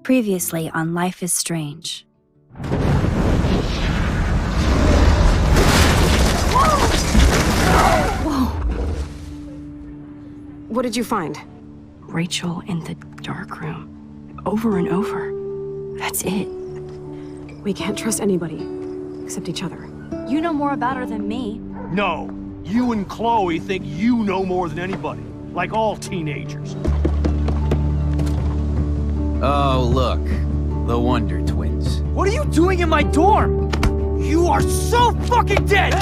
Previously on Life is Strange. Whoa! What did you find? Rachel in the dark room. Over and over. That's it. We can't trust anybody, except each other. You know more about her than me. No. You and Chloe think you know more than anybody. Like all teenagers. Oh, look. The Wonder Twins. What are you doing in my dorm? You are so fucking dead!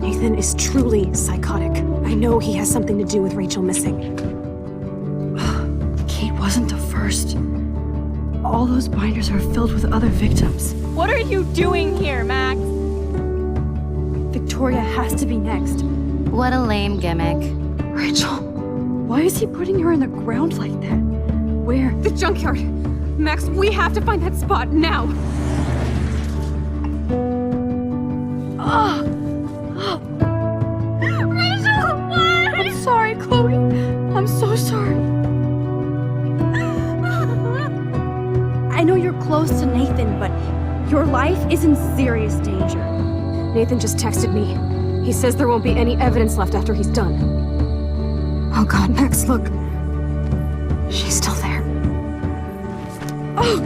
Nathan is truly psychotic. I know he has something to do with Rachel missing. Kate wasn't the first. All those binders are filled with other victims. What are you doing here, Max? Victoria has to be next. What a lame gimmick. Rachel, why is he putting her in the ground like that? Where? The junkyard! Max, we have to find that spot now! Rachel, what? I'm sorry, Chloe. I'm so sorry. I know you're close to Nathan, but your life is in serious danger. Nathan just texted me. He says there won't be any evidence left after he's done. Oh God, Max, look. She's still there. Oh,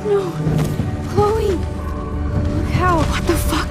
no. Chloe. Look how. What the fuck?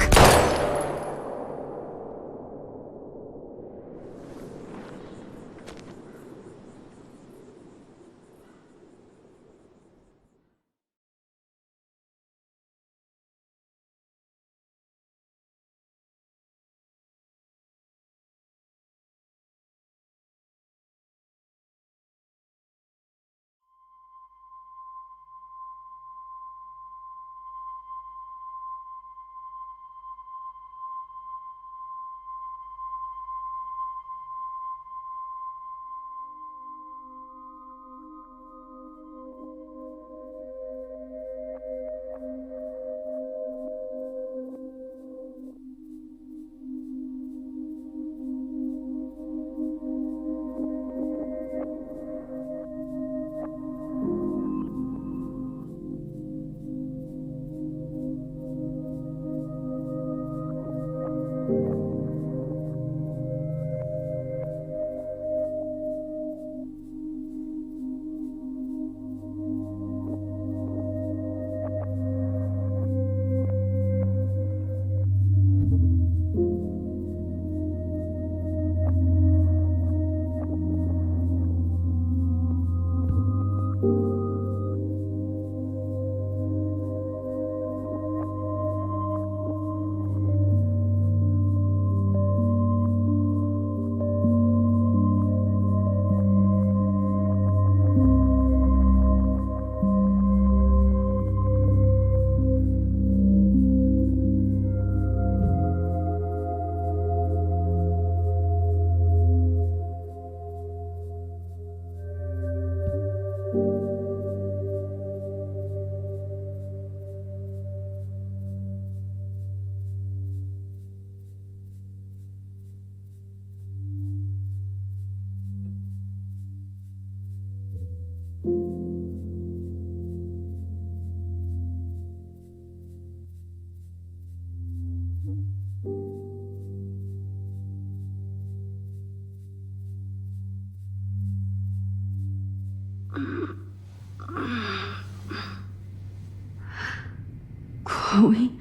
Chloe?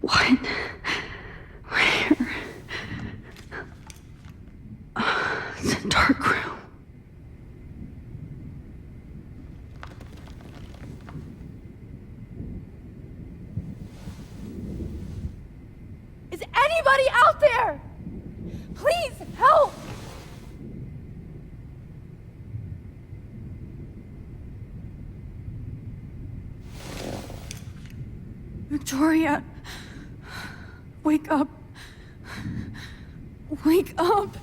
What? Where? It's a dark room. Is anybody out there? Please help! Victoria, wake up. Wake up.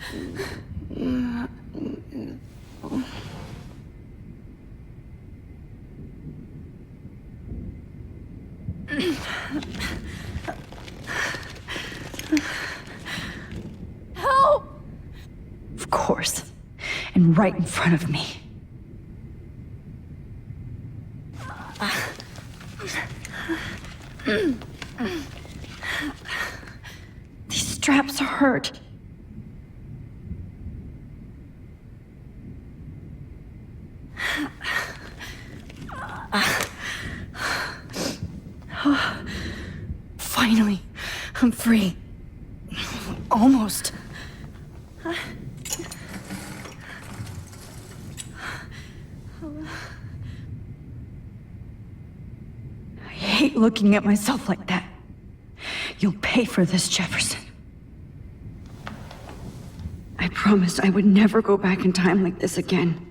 Help! Of course. And right in front of me. These straps hurt. Finally, I'm free. Almost. I hate looking at myself like that. You'll pay for this, Jefferson. I promised I would never go back in time like this again.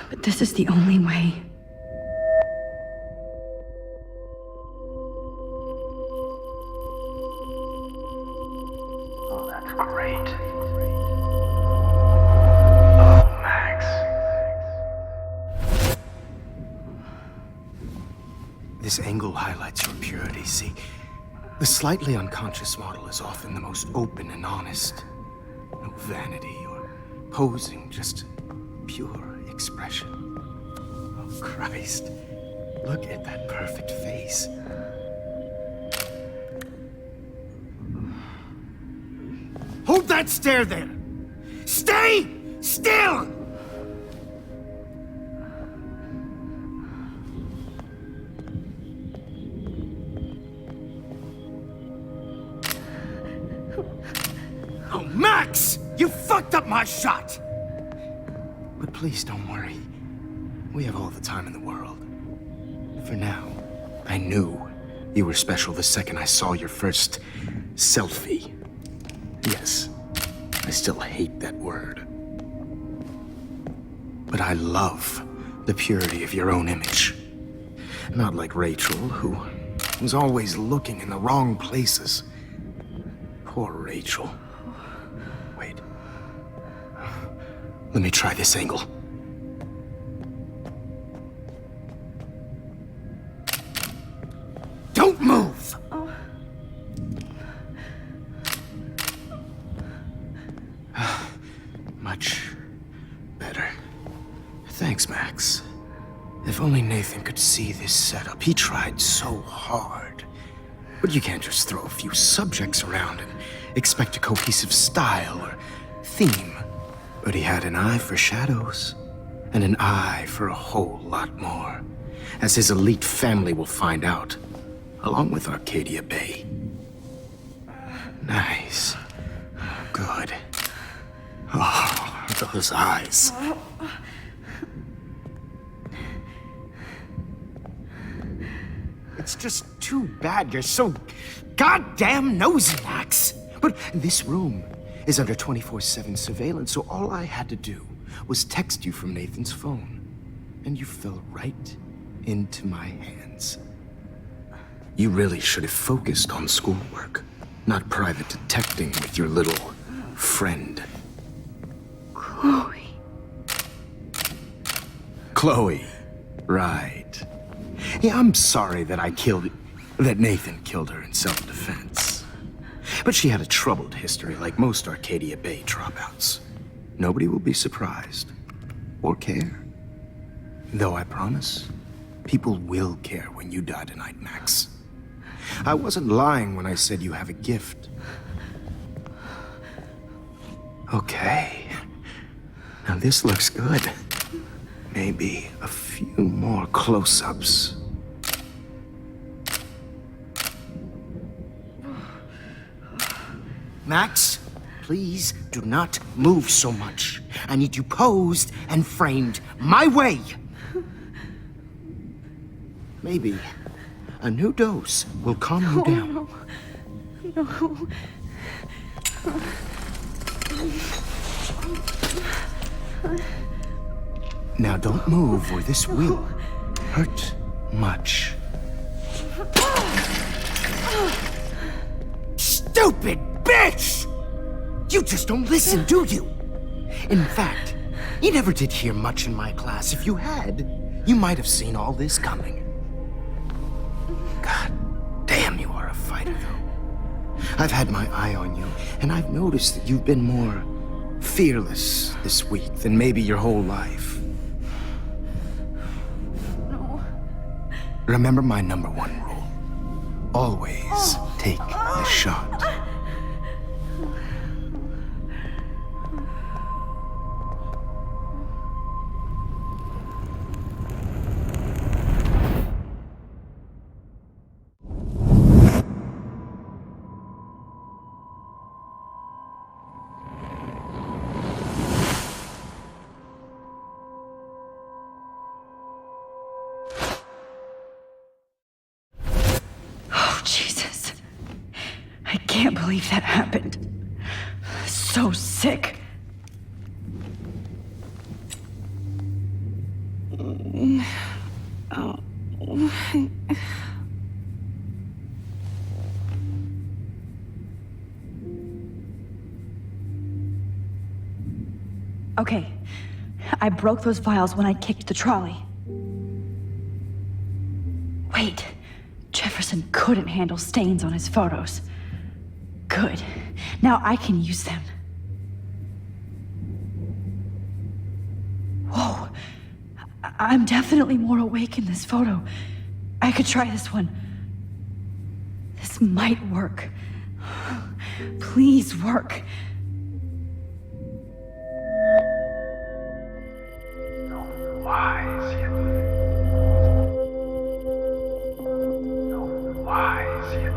But this is the only way. Oh, that's great. Oh, Max. This angle highlights your purity, see? The slightly unconscious model is often the most open and honest. No vanity or posing, just pure expression. Oh, Christ. Look at that perfect face. Hold that stare there! Stay still! Oh, Max! You fucked up my shot! But please don't worry. We have all the time in the world. For now, I knew you were special the second I saw your first selfie. Yes, I still hate that word. But I love the purity of your own image. Not like Rachel, who was always looking in the wrong places. Poor Rachel. Wait. Let me try this angle. Don't move! Much better. Thanks, Max. If only Nathan could see this setup. He tried so hard. But you can't just throw a few subjects around and expect a cohesive style or theme. But he had an eye for shadows, and an eye for a whole lot more, as his elite family will find out, along with Arcadia Bay. Nice. Good. Oh, those eyes. It's just too bad you're so goddamn nosy, Max. But this room is under 24/7 surveillance, so all I had to do was text you from Nathan's phone. And you fell right into my hands. You really should have focused on schoolwork, not private detecting with your little friend. Chloe. Chloe. Right. Yeah, I'm sorry that that Nathan killed her in self-defense. But she had a troubled history like most Arcadia Bay dropouts. Nobody will be surprised. Or care. Though I promise, people will care when you die tonight, Max. I wasn't lying when I said you have a gift. Okay. Now this looks good. Maybe a few more close-ups. Max, please do not move so much. I need you posed and framed my way. Maybe a new dose will calm you down. No. Now don't move or this will hurt much. Stupid bitch! You just don't listen, do you? In fact, you never did hear much in my class. If you had, you might have seen all this coming. God damn, you are a fighter, though. I've had my eye on you, and I've noticed that you've been more fearless this week than maybe your whole life. No. Remember my #1 rule. Always take the shot. Oh, Jesus. I can't believe that happened. So sick. Okay, I broke those vials when I kicked the trolley. Wait, Jefferson couldn't handle stains on his photos. Good, now I can use them. Whoa, I'm definitely more awake in this photo. I could try this one. This might work. Please work. Wise yet. So wise yet.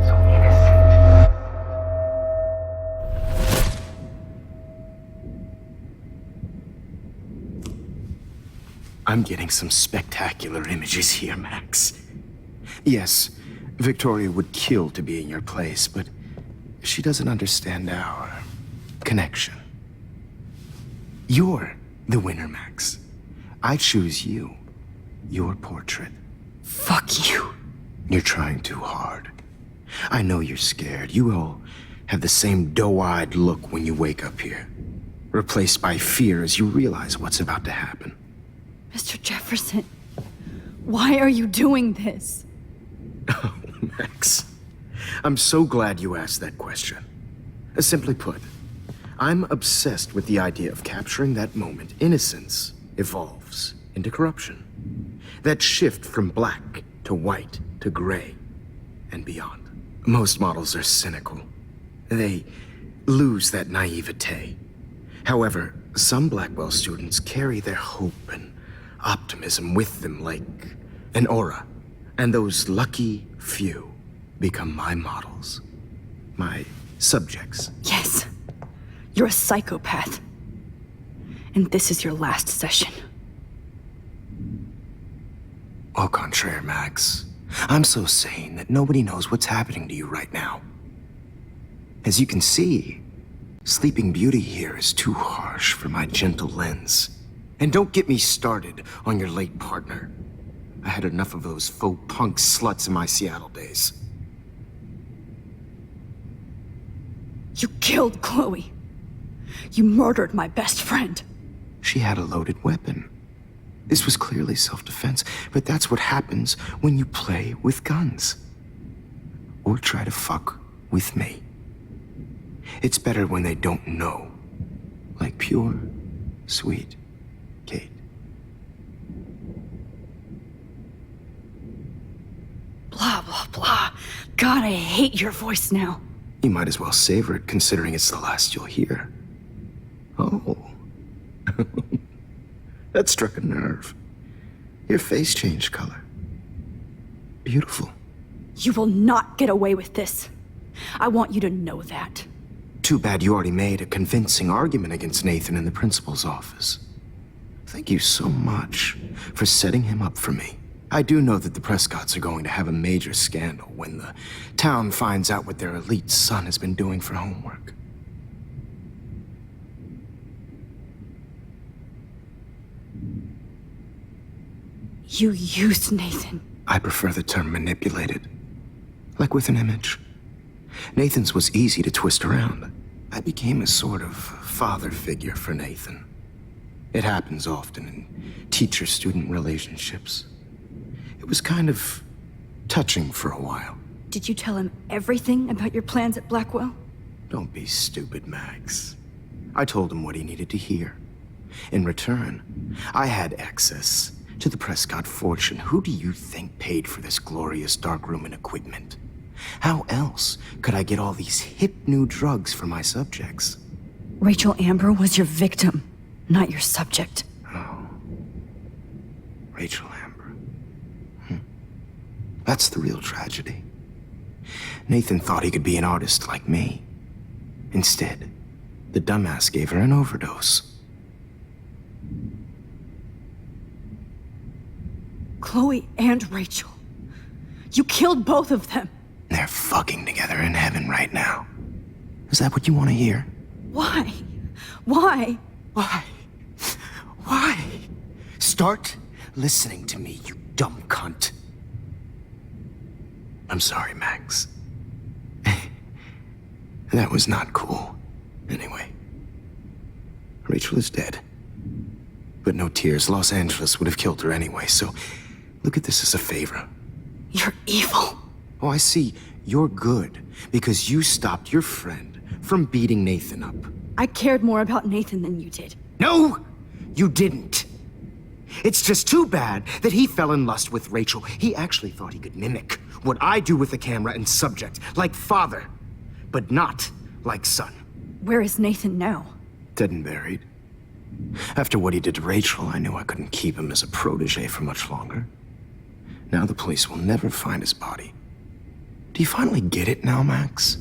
So innocent. I'm getting some spectacular images here, Max. Yes, Victoria would kill to be in your place, but she doesn't understand our connection. You're the winner, Max. I choose you. Your portrait. Fuck you. You're trying too hard. I know you're scared. You all have the same doe-eyed look when you wake up here, replaced by fear as you realize what's about to happen. Mr. Jefferson, why are you doing this? Oh, Max. I'm so glad you asked that question. Simply put, I'm obsessed with the idea of capturing that moment innocence evolves into corruption. That shift from black to white to gray and beyond. Most models are cynical. They lose that naivete. However, some Blackwell students carry their hope and optimism with them like an aura. And those lucky few become my models. My subjects. Yes. You're a psychopath. And this is your last session. Au contraire, Max. I'm so sane that nobody knows what's happening to you right now. As you can see, Sleeping Beauty here is too harsh for my gentle lens. And don't get me started on your late partner. I had enough of those faux punk sluts in my Seattle days. You killed Chloe. You murdered my best friend. She had a loaded weapon. This was clearly self-defense, but that's what happens when you play with guns. Or try to fuck with me. It's better when they don't know. Like pure, sweet Kate. Blah, blah, blah. God, I hate your voice now. You might as well savor it, considering it's the last you'll hear. Oh. That struck a nerve. Your face changed color. Beautiful. You will not get away with this. I want you to know that. Too bad you already made a convincing argument against Nathan in the principal's office. Thank you so much for setting him up for me. I do know that the Prescotts are going to have a major scandal when the town finds out what their elite son has been doing for homework. You used Nathan. I prefer the term manipulated. Like with an image. Nathan's was easy to twist around. I became a sort of father figure for Nathan. It happens often in teacher-student relationships. It was kind of touching for a while. Did you tell him everything about your plans at Blackwell? Don't be stupid, Max. I told him what he needed to hear. In return, I had access To the Prescott fortune, who do you think paid for this glorious darkroom and equipment? How else could I get all these hip new drugs for my subjects? Rachel Amber was your victim, not your subject. Rachel Amber. That's the real tragedy. Nathan thought he could be an artist like me. Instead, the dumbass gave her an overdose. Chloe and Rachel. You killed both of them. They're fucking together in heaven right now. Is that what you want to hear? Why? Why? Why? Why? Start listening to me, you dumb cunt. I'm sorry, Max. That was not cool. Anyway, Rachel is dead. But no tears. Los Angeles would have killed her anyway, so look at this as a favor. You're evil. Oh, I see. You're good because you stopped your friend from beating Nathan up. I cared more about Nathan than you did. No, you didn't. It's just too bad that he fell in lust with Rachel. He actually thought he could mimic what I do with the camera and subject, like father, but not like son. Where is Nathan now? Dead and buried. After what he did to Rachel, I knew I couldn't keep him as a protege for much longer. Now the police will never find his body. Do you finally get it now, Max?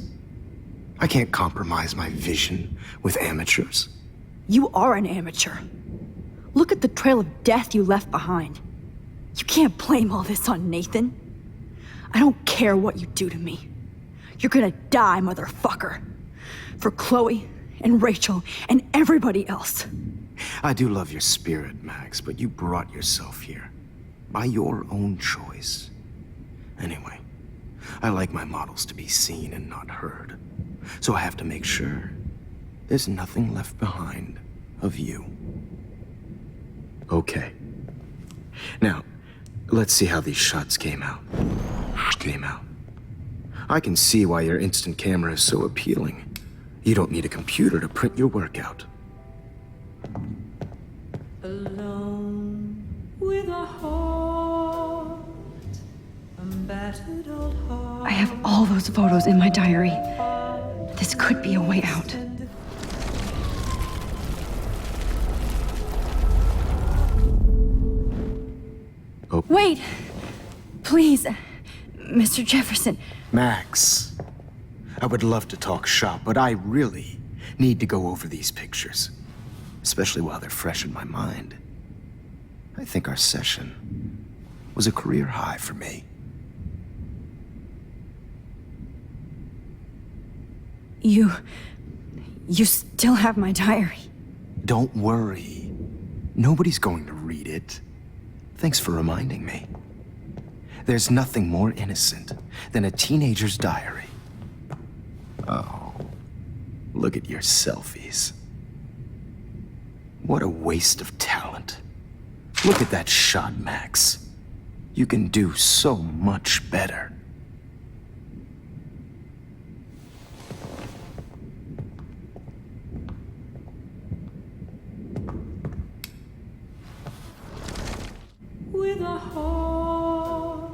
I can't compromise my vision with amateurs. You are an amateur. Look at the trail of death you left behind. You can't blame all this on Nathan. I don't care what you do to me. You're gonna die, motherfucker. For Chloe and Rachel and everybody else. I do love your spirit, Max, but you brought yourself here. By your own choice. Anyway, I like my models to be seen and not heard. So I have to make sure there's nothing left behind of you. Okay. Now, let's see how these shots came out. I can see why your instant camera is so appealing. You don't need a computer to print your work out. Alone with a heart, a battered old heart. I have all those photos in my diary. This could be a way out. Oh. Wait! Please, Mr. Jefferson. Max, I would love to talk shop, but I really need to go over these pictures. Especially while they're fresh in my mind. I think our session was a career high for me. You still have my diary. Don't worry. Nobody's going to read it. Thanks for reminding me. There's nothing more innocent than a teenager's diary. Oh, look at your selfies. What a waste of talent. Look at that shot, Max. You can do so much better. With a heart,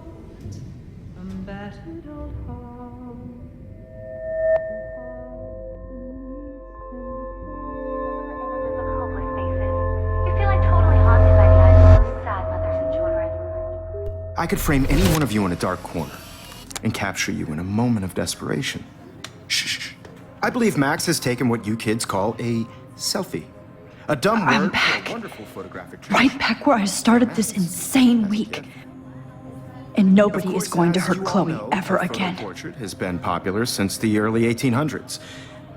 a battered old heart. Images of hopeless faces. You feel like totally haunted by the eyes of those sad mothers and children. I could frame any one of you in a dark corner and capture you in a moment of desperation. Shh. I believe Max has taken what you kids call a selfie. A dumb I'm word back. for a wonderful photographic trick. Right back where I started this insane week. And nobody is going to hurt Chloe ever again. Portrait has been popular since the early 1800s.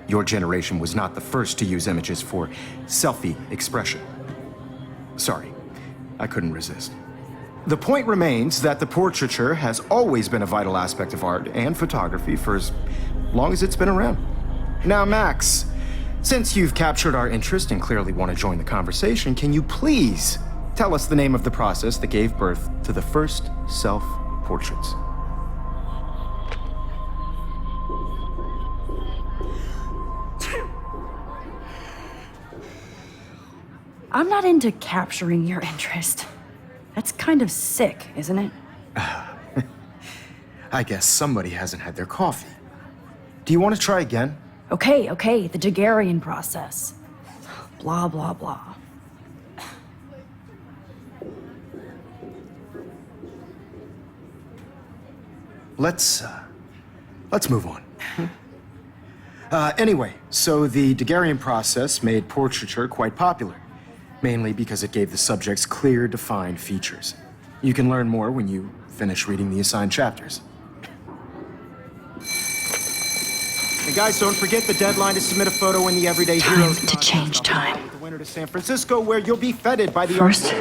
Your generation was not the first to use images for selfie expression. Sorry, I couldn't resist. The point remains that the portraiture has always been a vital aspect of art and photography for as long as it's been around. Now, Max, since you've captured our interest and clearly want to join the conversation, can you please tell us the name of the process that gave birth to the first self-portraits? I'm not into capturing your interest. That's kind of sick, isn't it? I guess somebody hasn't had their coffee. Do you want to try again? Okay, the Daguerrean process. Blah, blah, blah. Let's move on. Anyway, so the Daguerrean process made portraiture quite popular, mainly because it gave the subjects clear, defined features. You can learn more when you finish reading the assigned chapters. And guys, don't forget the deadline to submit a photo in the Everyday Heroes Time to change time. with the winner to San Francisco, where you'll be feted by the First,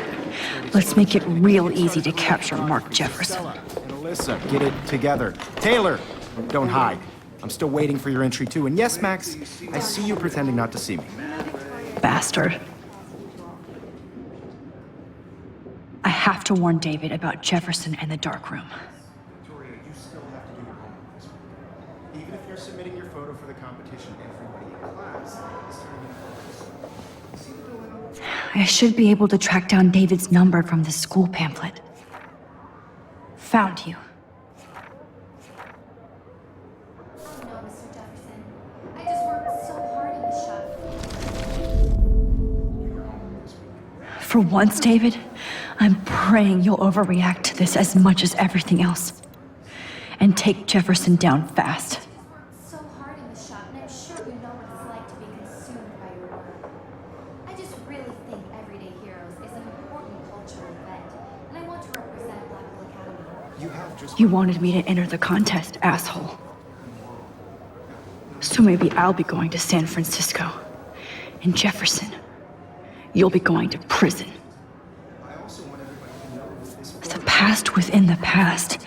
let's make it real easy to capture Mark Jefferson. And Alyssa, get it together. Taylor, don't hide. I'm still waiting for your entry too. And yes, Max, I see you pretending not to see me. Bastard. I have to warn David about Jefferson and the dark room. Victoria, you still have to do your homework this week. Even if you're submitting your photo for the competition, everybody in class is turning in photos. See the dilemma? I should be able to track down David's number from the school pamphlet. Found you. No, Mr. Jefferson. I just worked so hard in the shop. For once, David, I'm praying you'll overreact to this as much as everything else. And take Jefferson down fast. Worked so hard in the shop, and I'm sure you know what it's like to be consumed by your work. I just really think Everyday Heroes is an important cultural event, and I want to represent Blackwell Academy. You have just... You wanted me to enter the contest, asshole. So maybe I'll be going to San Francisco. And Jefferson, you'll be going to prison. The past within the past.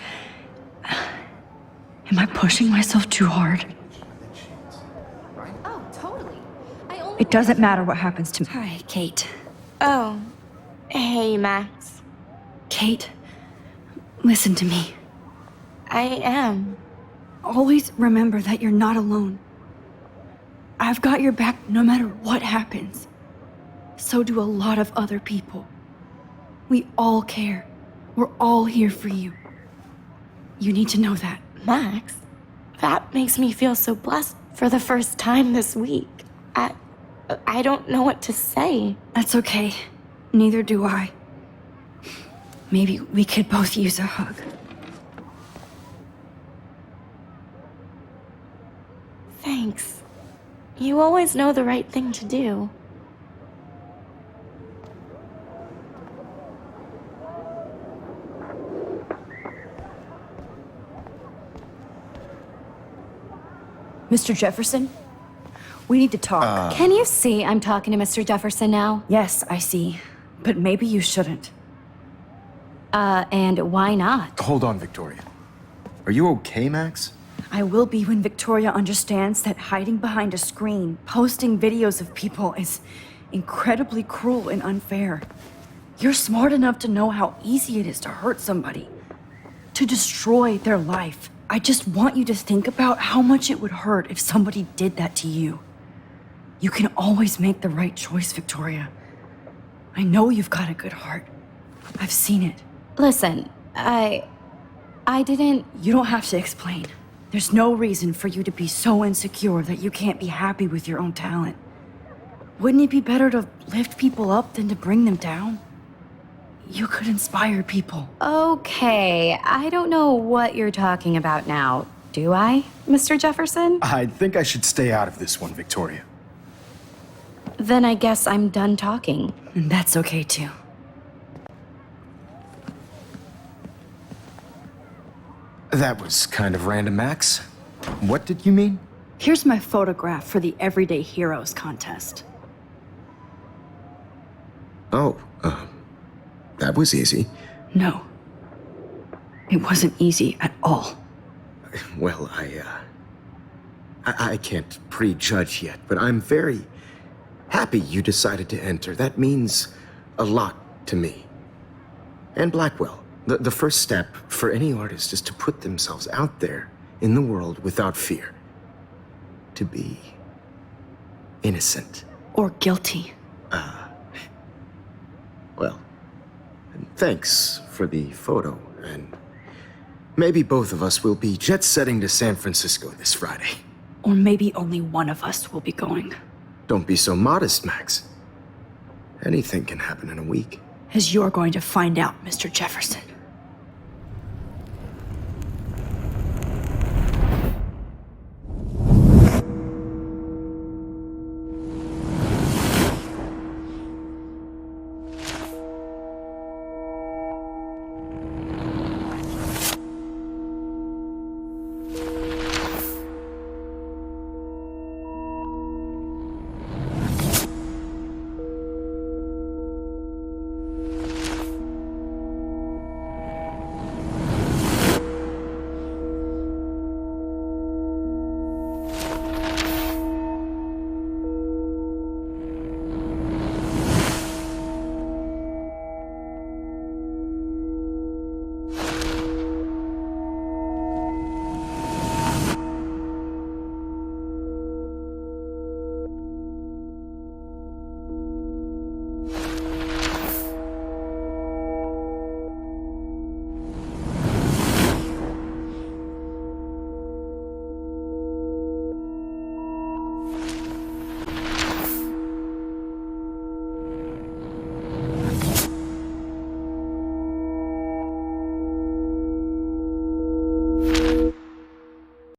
Am I pushing myself too hard? Oh, totally. I only... It doesn't matter what happens to me. Hi, Kate. Oh. Hey, Max. Kate, listen to me. I am. Always remember that you're not alone. I've got your back no matter what happens. So do a lot of other people. We all care. We're all here for you. You need to know that. Max, that makes me feel so blessed for the first time this week. I don't know what to say. That's okay. Neither do I. Maybe we could both use a hug. Thanks. You always know the right thing to do. Mr. Jefferson, we need to talk. Can you see I'm talking to Mr. Jefferson now? Yes, I see. But maybe you shouldn't. And why not? Hold on, Victoria. Are you okay, Max? I will be when Victoria understands that hiding behind a screen, posting videos of people is incredibly cruel and unfair. You're smart enough to know how easy it is to hurt somebody, to destroy their life. I just want you to think about how much it would hurt if somebody did that to you. You can always make the right choice, Victoria. I know you've got a good heart. I've seen it. Listen, I didn't... You don't have to explain. There's no reason for you to be so insecure that you can't be happy with your own talent. Wouldn't it be better to lift people up than to bring them down? You could inspire people. Okay, I don't know what you're talking about now. Do I, Mr. Jefferson? I think I should stay out of this one, Victoria. Then I guess I'm done talking. And that's okay too. That was kind of random, Max. What did you mean? Here's my photograph for the Everyday Heroes contest. Oh, that was easy. No. It wasn't easy at all. Well, I can't prejudge yet, but I'm very happy you decided to enter. That means a lot to me. And Blackwell. The first step for any artist is to put themselves out there in the world without fear. To be innocent. Or guilty. Well, Thanks for the photo, and maybe both of us will be jet-setting to San Francisco this Friday. Or maybe only one of us will be going. Don't be so modest, Max. Anything can happen in a week. As you're going to find out, Mr. Jefferson.